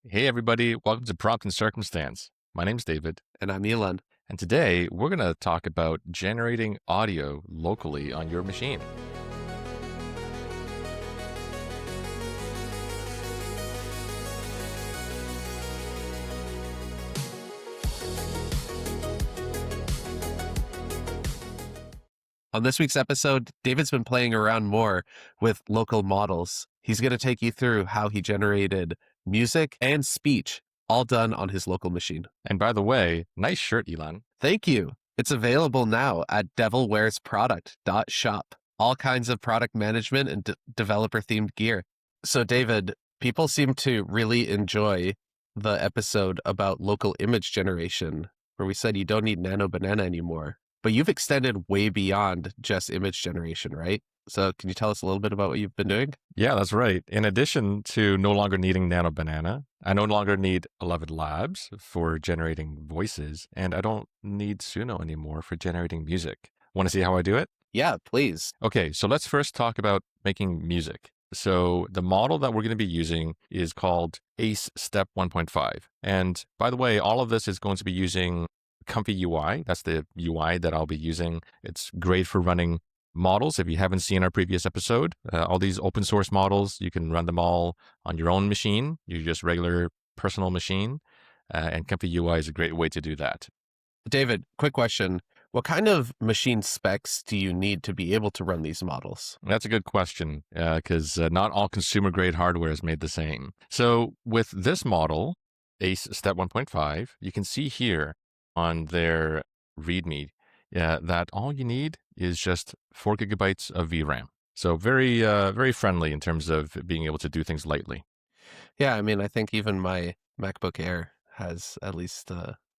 Hey, everybody. Welcome to Prompt and Circumstance. My name's David. And I'm Elon. And today we're going to talk about generating audio locally on your machine. On this week's episode, David's been playing around more with local models. He's going to take you through how he generated music and speech, all done on his local machine. And by the way, nice shirt, Elon. Thank you. It's available now at devilwearsproduct.shop. All kinds of product management and developer-themed gear. So, David, people seem to really enjoy the episode about local image generation, where we said you don't need Nano Banana anymore. But you've extended way beyond just image generation, right? So can you tell us a little bit about what you've been doing? Yeah, that's right. In addition to no longer needing Nano Banana, I no longer need ElevenLabs for generating voices, and I don't need Suno anymore for generating music. Want to see how I do it? Yeah, please. Okay, so let's first talk about making music. So the model that we're going to be using is called ACE Step 1.5. And by the way, all of this is going to be using ComfyUI. That's the UI that I'll be using. It's great for running models. If you haven't seen our previous episode, all these open source models, you can run them all on your own machine, your just regular personal machine. And ComfyUI is a great way to do that. David, quick question. What kind of machine specs do you need to be able to run these models? That's a good question, because not all consumer grade hardware is made the same. So with this model, ACE Step 1.5, you can see here on their README that all you need is just 4 gigabytes of VRAM. So very, very friendly in terms of being able to do things lightly. Yeah, I mean, I think even my MacBook Air has at least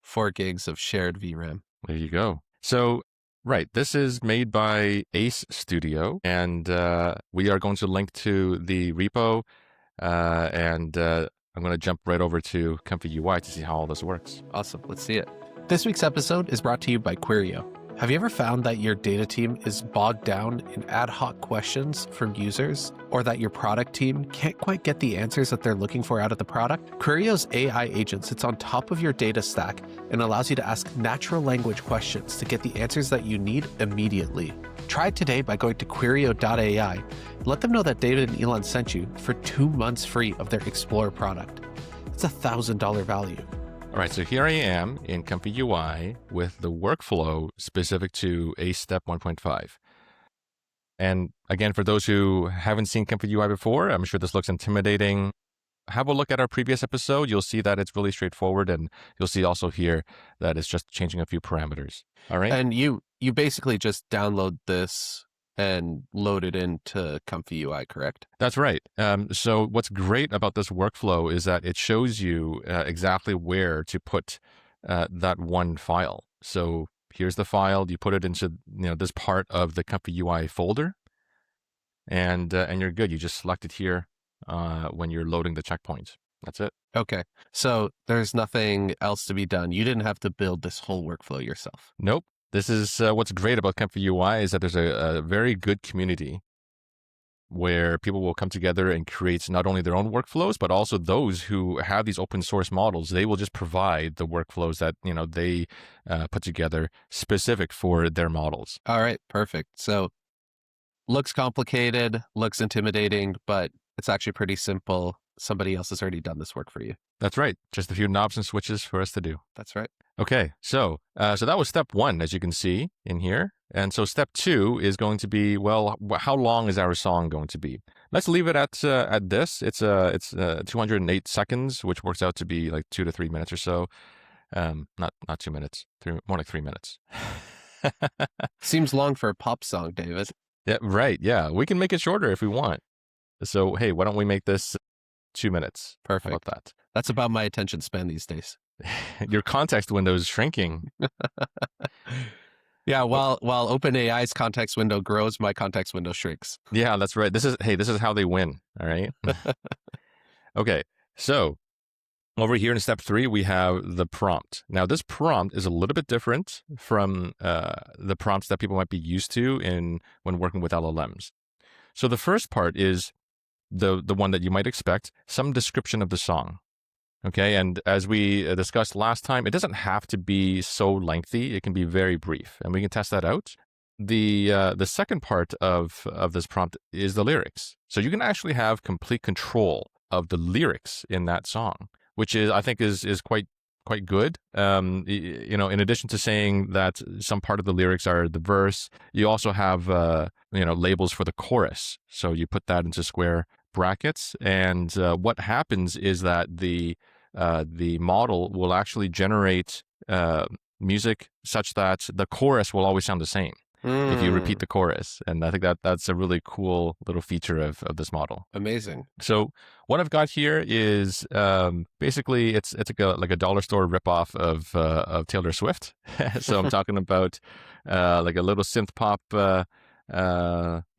4 gigs of shared VRAM. There you go. So, right, this is made by Ace Studio, and we are going to link to the repo, and I'm going to jump right over to ComfyUI to see how all this works. Awesome. Let's see it. This week's episode is brought to you by Querio. Have you ever found that your data team is bogged down in ad hoc questions from users, or that your product team can't quite get the answers that they're looking for out of the product? Querio's AI agent sits on top of your data stack and allows you to ask natural language questions to get the answers that you need immediately. Try it today by going to Querio.ai. Let them know that David and Elon sent you for 2 months free of their Explorer product. That's $1,000 value. All right, so here I am in ComfyUI with the workflow specific to ACE Step 1.5. And again, for those who haven't seen ComfyUI before, I'm sure this looks intimidating. Have a look at our previous episode. You'll see that it's really straightforward, and you'll see also here that it's just changing a few parameters. All right. And you basically just download this and load it into ComfyUI, correct? That's right. So what's great about this workflow is that it shows you exactly where to put that one file. So here's the file. You put it into this part of the ComfyUI folder, and you're good. You just select it here when you're loading the checkpoint. That's it. Okay. So there's nothing else to be done. You didn't have to build this whole workflow yourself. Nope. This is what's great about ComfyUI is that there's a very good community where people will come together and create not only their own workflows, but also those who have these open source models. They will just provide the workflows that they put together specific for their models. All right, perfect. So looks complicated, looks intimidating, but it's actually pretty simple. Somebody else has already done this work for you. That's right. Just a few knobs and switches for us to do. That's right. Okay, so that was step 1, as you can see in here. And so step 2 is going to be, well, how long is our song going to be? Let's leave it at this. It's 208 seconds, which works out to be like 2 to 3 minutes or so. Not 2 minutes, more like 3 minutes. Seems long for a pop song, David. Yeah, right. Yeah, we can make it shorter if we want. So hey, why don't we make this 2 minutes? Perfect. How about that? That's about my attention span these days. Your context window is shrinking. Yeah, while OpenAI's context window grows, my context window shrinks. Yeah, that's right. This is how they win. All right. Okay. So over here in step 3, we have the prompt. Now, this prompt is a little bit different from the prompts that people might be used to when working with LLMs. So the first part is the one that you might expect, some description of the song. Okay, and as we discussed last time, it doesn't have to be so lengthy. It can be very brief, and we can test that out. The second part of this prompt is the lyrics. So you can actually have complete control of the lyrics in that song, which is, I think, is quite good. You know, in addition to saying that some part of the lyrics are the verse, you also have you know, labels for the chorus. So you put that into square brackets, and what happens is that the model will actually generate music such that the chorus will always sound the same if you repeat the chorus. And I think that that's a really cool little feature of this model. Amazing. So what I've got here is basically it's like a dollar store ripoff of Taylor Swift. So I'm talking about like a little synth pop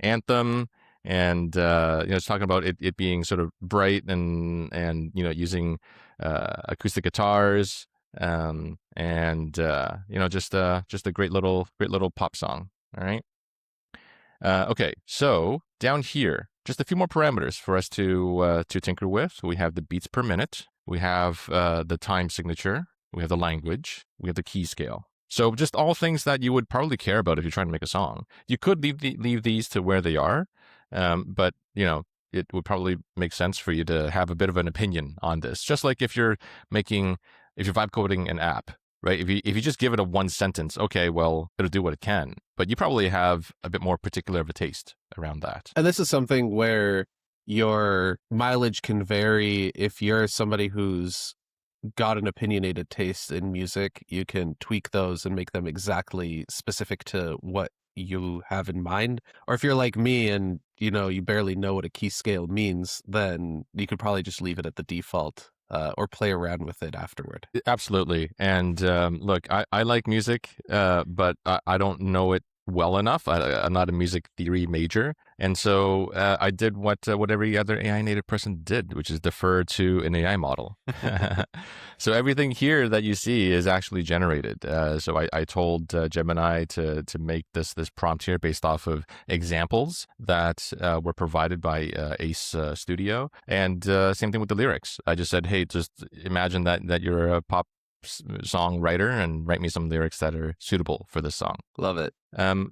anthem. And you know, it's talking about it being sort of bright and you know, using acoustic guitars, and you know, just a great little pop song. All right. Okay, so down here, just a few more parameters for us to tinker with. We have the beats per minute. We have the time signature. We have the language. We have the key scale. So just all things that you would probably care about if you're trying to make a song. You could leave these to where they are, but you know, it would probably make sense for you to have a bit of an opinion on this. Just like if you're vibe coding an app, right? If you just give it a one sentence, okay, well, it'll do what it can. But you probably have a bit more particular of a taste around that. And this is something where your mileage can vary. If you're somebody who's got an opinionated taste in music, you can tweak those and make them exactly specific to what you have in mind. Or if you're like me and you know, you barely know what a key scale means, then you could probably just leave it at the default. Or play around with it afterward. Absolutely. And look, I like music, but I don't know it well enough. I'm not a music theory major. And so I did what every other AI native person did, which is defer to an AI model. So everything here that you see is actually generated. So I told Gemini to make this prompt here based off of examples that were provided by Ace Studio. And same thing with the lyrics. I just said, hey, just imagine that you're a pop song writer and write me some lyrics that are suitable for this song. Love it.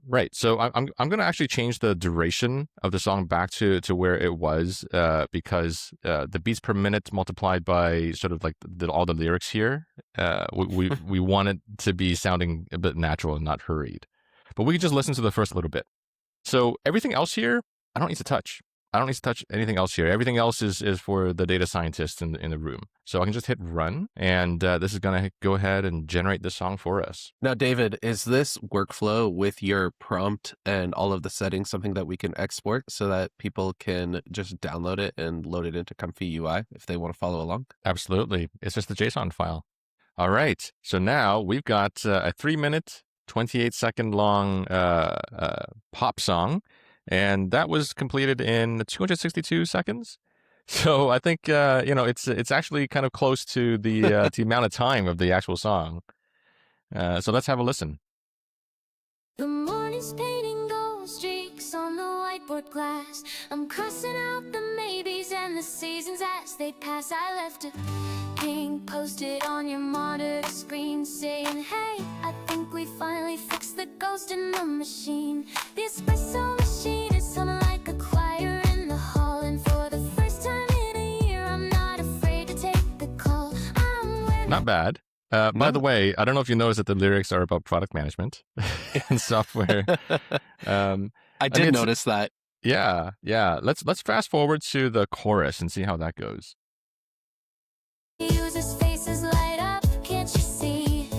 Right. So I'm going to actually change the duration of the song back to where it was, because the beats per minute multiplied by sort of like all the lyrics here, we want it to be sounding a bit natural and not hurried. But we can just listen to the first little bit. So everything else here, I don't need to touch. I don't need to touch anything else here. Everything else is for the data scientist in the room. So I can just hit run, and this is going to go ahead and generate this song for us. Now, David, is this workflow with your prompt and all of the settings something that we can export so that people can just download it and load it into ComfyUI if they want to follow along? Absolutely. It's just a JSON file. All right. So now we've got a 3-minute, 28-second long pop song. And that was completed in 262 seconds. So I think, you know, it's actually kind of close to the amount of time of the actual song. So let's have a listen. The morning's painting gold streaks on the whiteboard glass. I'm crossing out the maybes and the seasons as they pass. I left a ping posted on your monitor screen saying, hey, I think we finally fixed the ghost in the machine. The espresso machine is humming like a choir in the hall. And for the first time in a year, I'm not afraid to take the call. Not bad. By the way, I don't know if you noticed that the lyrics are about product management in software. I did notice that. Yeah. Let's fast forward to the chorus and see how that goes. Users' faces light up, can't you see?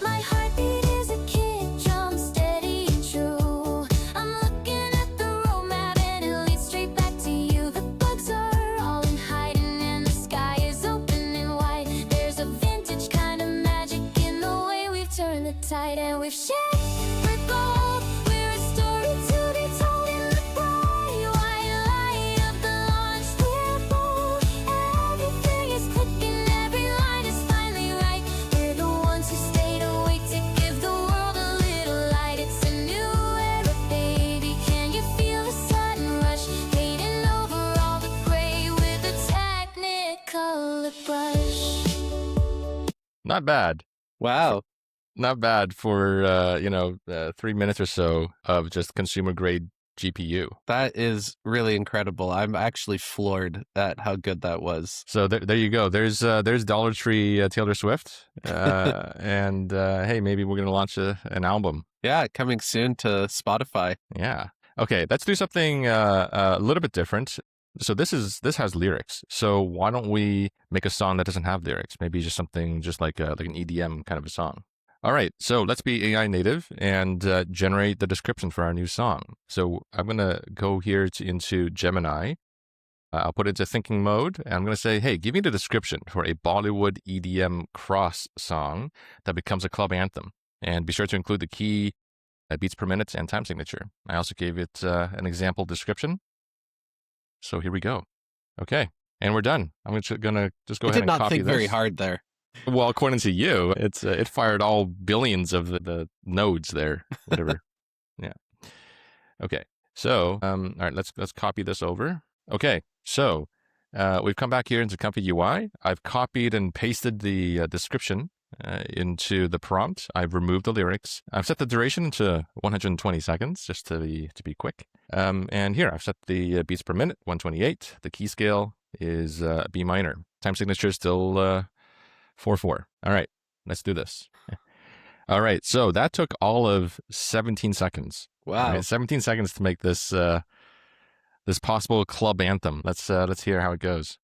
My heartbeat is a kick drum, steady and true. I'm looking at the roadmap and it leads straight back to you. The bugs are all in hiding and the sky is open and wide. There's a vintage kind of magic in the way we've turned the tide, and we've shared with gold. We're a story to be told in the bright white light of the launch. We're bold, everything is clicking, every line is finally right. We're the ones who stayed awake to give the world a little light. It's a new era, baby. Can you feel the sudden rush? Fading over all the gray with a technicolor brush. Not bad. Wow. Not bad for 3 minutes or so of just consumer grade GPU. That is really incredible. I'm actually floored at how good that was. So there you go. There's Dollar Tree Taylor Swift, and hey, maybe we're gonna launch an album. Yeah, coming soon to Spotify. Yeah. Okay, let's do something a little bit different. So this has lyrics. So why don't we make a song that doesn't have lyrics? Maybe just something just like an EDM kind of a song. All right, so let's be AI native and generate the description for our new song. So I'm going to go here into Gemini. I'll put it into thinking mode, and I'm going to say, hey, give me the description for a Bollywood EDM cross song that becomes a club anthem. And be sure to include the key, beats per minute, and time signature. I also gave it an example description. So here we go. Okay, and we're done. I'm just going to just go ahead and copy this. It did not think very hard there. Well, according to you, it fired all billions of the nodes there, whatever. Yeah. Okay. So, all right, let's copy this over. Okay. So, we've come back here into ComfyUI. I've copied and pasted the description into the prompt. I've removed the lyrics. I've set the duration to 120 seconds, just to be quick. And here I've set the beats per minute, 128. The key scale is B minor. Time signature is still 4/4. All right, let's do this. All right, so that took all of 17 seconds. Wow. Right, 17 seconds to make this this possible club anthem. Let's hear how it goes.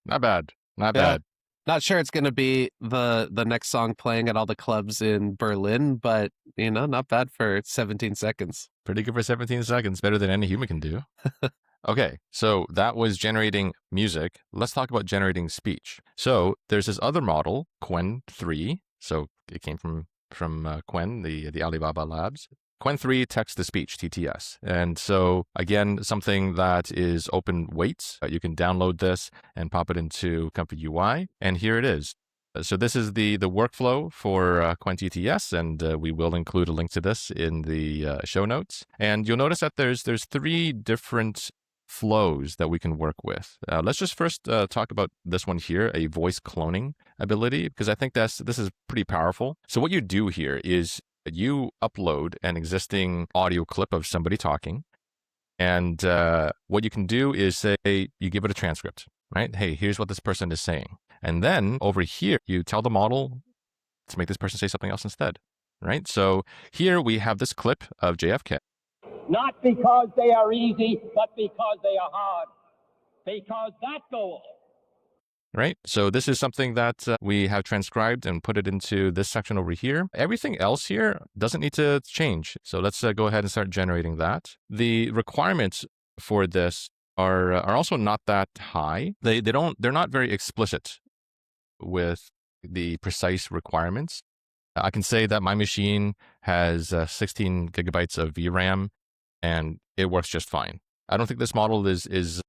Not bad. Not bad. Not sure it's going to be the next song playing at all the clubs in Berlin, but, not bad for 17 seconds. Pretty good for 17 seconds. Better than any human can do. Okay, so that was generating music. Let's talk about generating speech. So there's this other model, Qwen3. So it came from Qwen, the Alibaba Labs. Qwen3 text-to-speech, TTS. And so, again, something that is open weights. You can download this and pop it into ComfyUI. And here it is. So this is the workflow for Qwen3-TTS, and we will include a link to this in the show notes. And you'll notice that there's 3 different flows that we can work with. Let's just first talk about this one here, a voice cloning ability, because I think this is pretty powerful. So what you do here is you upload an existing audio clip of somebody talking, and what you can do is say, you give it a transcript, right? Hey, here's what this person is saying. And then over here, you tell the model to make this person say something else instead, right? So here we have this clip of JFK. Not because they are easy, but because they are hard. Because that goal. Right? So this is something that we have transcribed and put it into this section over here. Everything else here doesn't need to change. So let's go ahead and start generating that. The requirements for this are also not that high. They're not very explicit with the precise requirements. I can say that my machine has 16 gigabytes of VRAM, and it works just fine. I don't think this model is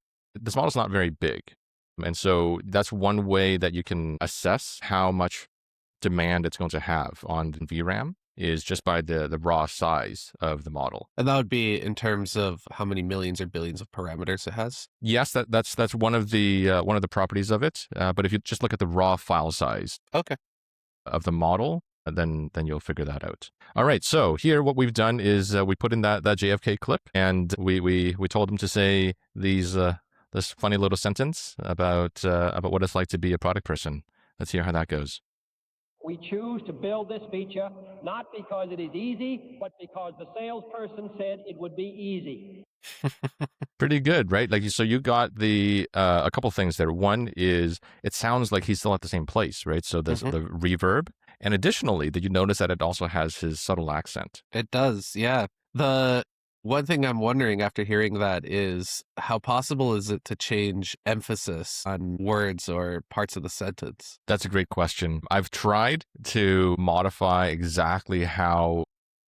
not very big. And so that's one way that you can assess how much demand it's going to have on the VRAM, is just by the raw size of the model. And that would be in terms of how many millions or billions of parameters it has? Yes, that's one of the properties of it. But if you just look at the raw file size of the model, then you'll figure that out. All right, so here what we've done is we put in that JFK clip, and we told him to say this funny little sentence about what it's like to be a product person. Let's hear how that goes. We choose to build this feature not because it is easy, but because the salesperson said it would be easy. Pretty good, right? Like, so you got the a couple things there. One is it sounds like he's still at the same place, right? So there's the reverb, and additionally, did you notice that it also has his subtle accent? It does, yeah. The one thing I'm wondering after hearing that is how possible is it to change emphasis on words or parts of the sentence? That's a great question. I've tried to modify exactly how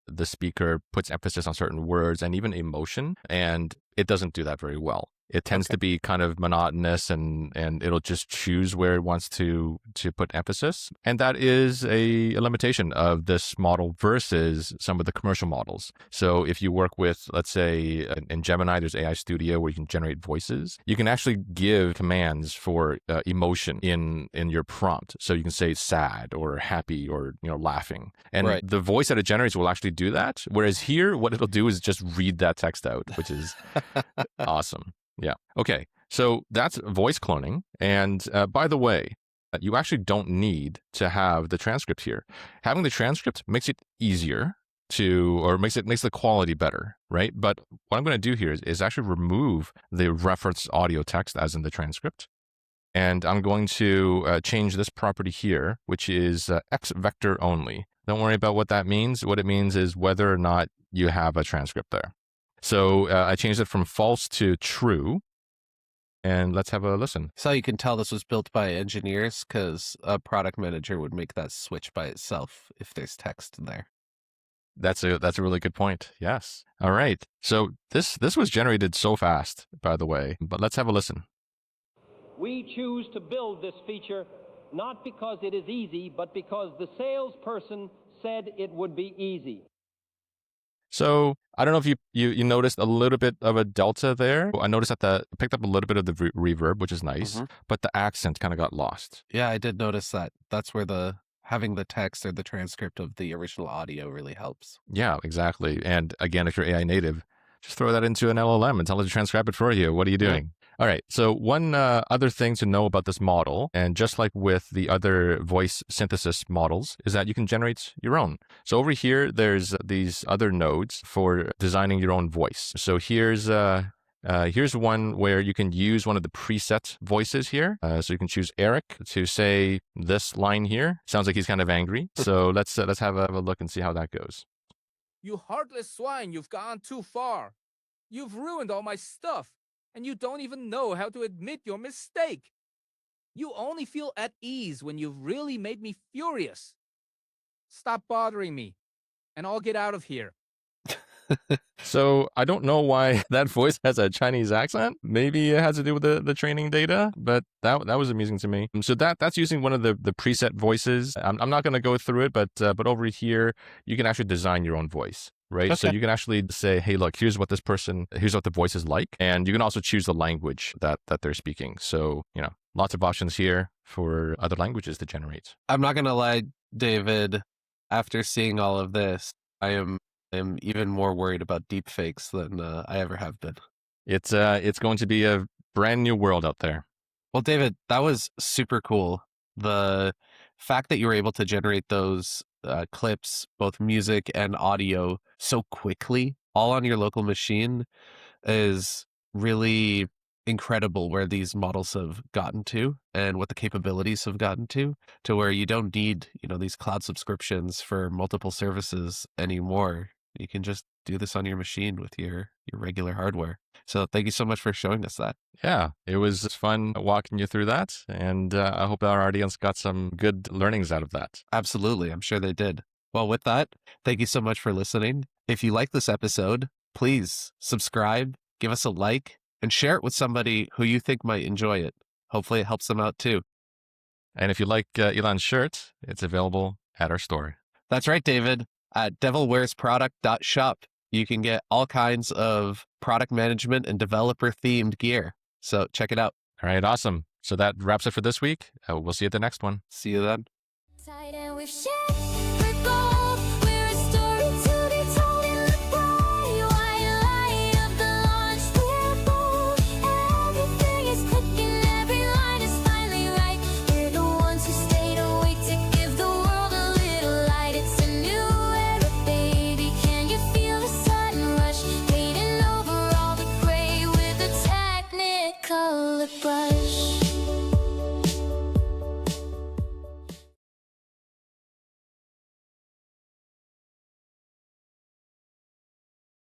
the speaker puts emphasis on certain words and even emotion, and it doesn't do that very well. It tends to be kind of monotonous, and it'll just choose where it wants to put emphasis. And that is a limitation of this model versus some of the commercial models. So if you work with, let's say, in Gemini, there's AI Studio where you can generate voices. You can actually give commands for emotion in your prompt. So you can say sad or happy or laughing, and the voice that it generates will actually do that. Whereas here, what it'll do is just read that text out, which is awesome. Yeah. Okay. So that's voice cloning. And by the way, you actually don't need to have the transcript here. Having the transcript makes it easier makes the quality better, right? But what I'm going to do here is actually remove the reference audio text as in the transcript. And I'm going to change this property here, which is X vector only. Don't worry about what that means. What it means is whether or not you have a transcript there. So I changed it from false to true, and let's have a listen. So you can tell this was built by engineers because a product manager would make that switch by itself if there's text in there. That's a really good point. Yes. All right. So this was generated so fast, by the way, but let's have a listen. We choose to build this feature not because it is easy, but because the salesperson said it would be easy. So I don't know if you noticed a little bit of a delta there. I noticed that picked up a little bit of the reverb, which is nice, but the accent kind of got lost. Yeah, I did notice that. That's where having the text or the transcript of the original audio really helps. Yeah, exactly. And again, if you're AI native, just throw that into an LLM and tell it to transcribe it for you. What are you doing? All right. So one other thing to know about this model, and just like with the other voice synthesis models, is that you can generate your own. So over here, there's these other nodes for designing your own voice. So here's one where you can use one of the preset voices here. So you can choose Eric to say this line here. Sounds like he's kind of angry. So let's have a look and see how that goes. You heartless swine, you've gone too far. You've ruined all my stuff, and you don't even know how to admit your mistake. You only feel at ease when you've really made me furious. Stop bothering me, and I'll get out of here. So I don't know why that voice has a Chinese accent. Maybe it has to do with the training data, but that was amusing to me. So that's using one of the preset voices. I'm not going to go through it, but over here you can actually design your own voice, right? Okay. So you can actually say, hey, look, here's what the voice is like, and you can also choose the language that they're speaking. So lots of options here for other languages to generate. I'm not going to lie, David. After seeing all of this, I am even more worried about deepfakes than I ever have been. It's going to be a brand new world out there. Well, David, that was super cool. The fact that you were able to generate those clips, both music and audio, so quickly, all on your local machine, is really incredible where these models have gotten to and what the capabilities have gotten to where you don't need, these cloud subscriptions for multiple services anymore. You can just do this on your machine with your regular hardware. So thank you so much for showing us that. Yeah, it was fun walking you through that. And I hope our audience got some good learnings out of that. Absolutely. I'm sure they did. Well, with that, thank you so much for listening. If you like this episode, please subscribe, give us a like, and share it with somebody who you think might enjoy it. Hopefully it helps them out too. And if you like Elon's shirt, it's available at our store. That's right, David. At devilwearsproduct.shop, you can get all kinds of product management and developer themed gear. So check it out. All right, awesome. So that wraps it for this week. We'll see you at the next one. See you then. Tight and we've shared